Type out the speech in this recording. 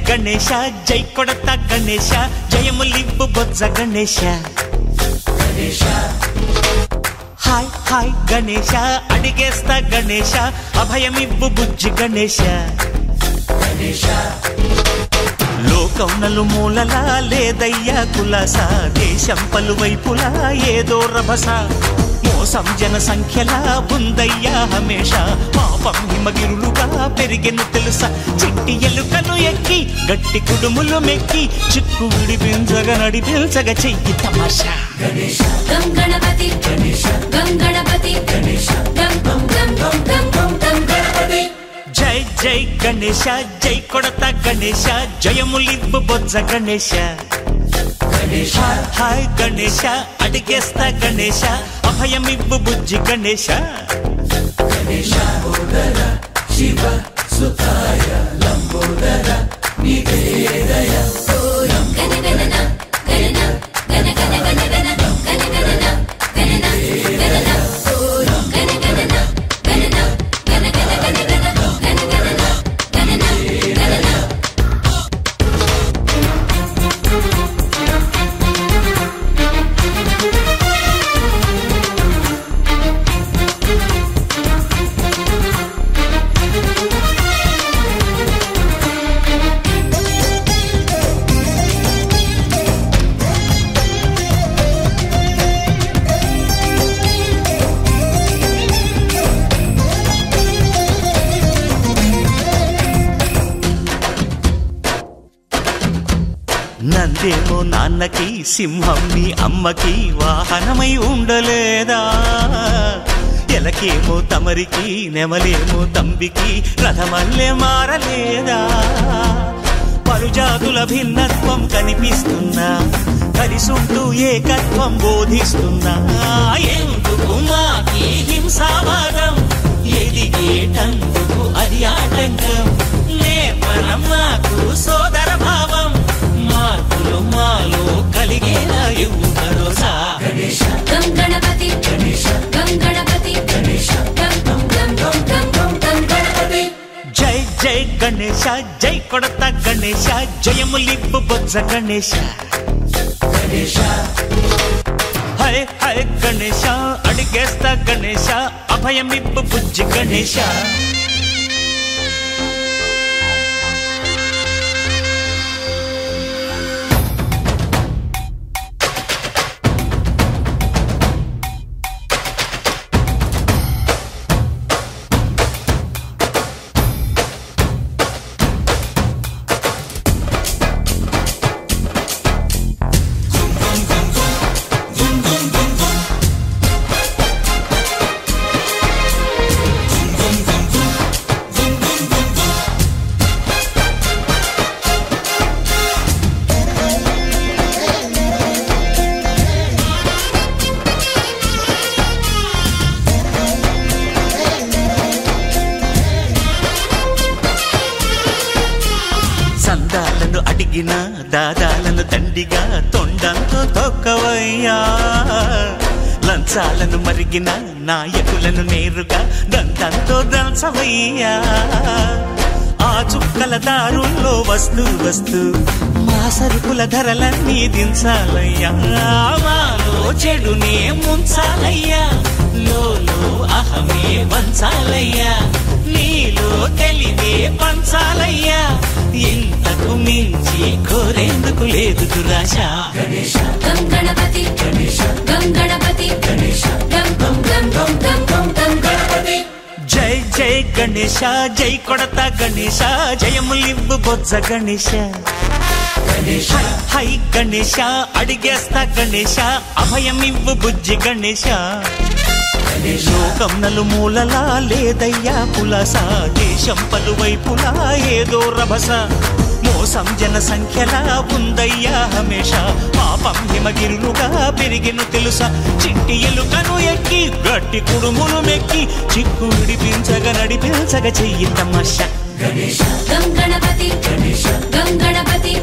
గణేశ జై కొడత గణేశ జయములివ్వు బొజ్జ Ganesha hi hi Ganesha అడిగేస్తా Ganesha అభయమివ్వు బుజ్జి గణేశ లోకం నలుమూలలా లేదయ్యా కులాస దేశం పలువైపులా ఏదో రభస మోసం జన సంఖ్యలా ఉందయ్యా హమేష పాపం హిమగిరులుగా పెరిగెను తెలుసా చిట్టి ఎలుకను ఎక్కి గట్టి కుడుములు మెక్కి చిక్కు విడిపించగ నడిపించగ చెయ్యి తమాషా గం గణపతి గం గణపతి గం గం గం గం గం గం గం గణపతి జై జై గణేశ జై కొడత గణేశ జయములివ్వు బొజ్జ గణేశ హాయ్ గణేశ అడిగేస్తా గణేశ అభయమివ్వు బుజ్జి గణేశ శివ సుతాయ లంబోదర నివేదయ నందేమో నాన్నకి సింహం నీ అమ్మకి వాహనమై ఉండలేదా ఎలకేమో తమరికి నెమలేమో తంబికి రథమల్లే మారలేదా పరుజాతుల భిన్నత్వం కనిపిస్తున్నా కలిసుంటూ ఏకత్వం బోధిస్తున్నా ఎందుకు మాకి హింసావాదం ఎదిగేటందుకు అది ఆటంకం నేర్పరం మాకు సోదర భావం మార్పులు మాలో కలిగేలా ఇవ్వు భరోసా గం గణపతి గం గణపతి గం గం గం గం గం గం గం గణపతి జై జై గణేశ జై కొడత గణేశ జయములివ్వు బొజ్జ గణేశ హై హై గణేశ అడిగేస్తా గణేశ అభయమివ్వు బుజ్జి గణేశ సందాలను అడిగిన దాదాలను దండిగా తొండంతో తొక్కవయ్యా లంచాలను మరిగిన నాయకులను నేరుగా దంతంతో దంచవయ్యా ఆ చుక్కల దారుల్లో వస్తూ వస్తూ మా సరుకుల ధరలన్నీ దించాలయ్యా మాలో చెడునే ముంచాలయ్యా లోలో అహమే వంచాలయ్యా నీలో తెలివే పంచాలయ్యా ఇంతకు మించి కోరేందుకు లేదు దురాశ గం గణపతి గం గణపతి గం గం గం గం గం గం గం గణపతి జై జై గణేశ జై కొడత గణేశ జయములివ్వు బొజ్జ గణేశ హై గణేశ అడిగేస్తా గణేశ అభయమివ్వు బుజ్జి గణేశ లోకం నలుమూలలా లేదయ్యా పులస దేశం పలువైపులా ఏదో రభస మోసం జన సంఖ్యలా ఉందయ్యా హమేష పాపం హిమగిరులుగా పెరిగెను తెలుసా చిట్టి ఎలుకను ఎక్కి గట్టి కుడుములు మెక్కి చిక్కు విడిపించగ నడిపించగ చెయ్యి తమాషా గం గణపతి గం గణపతి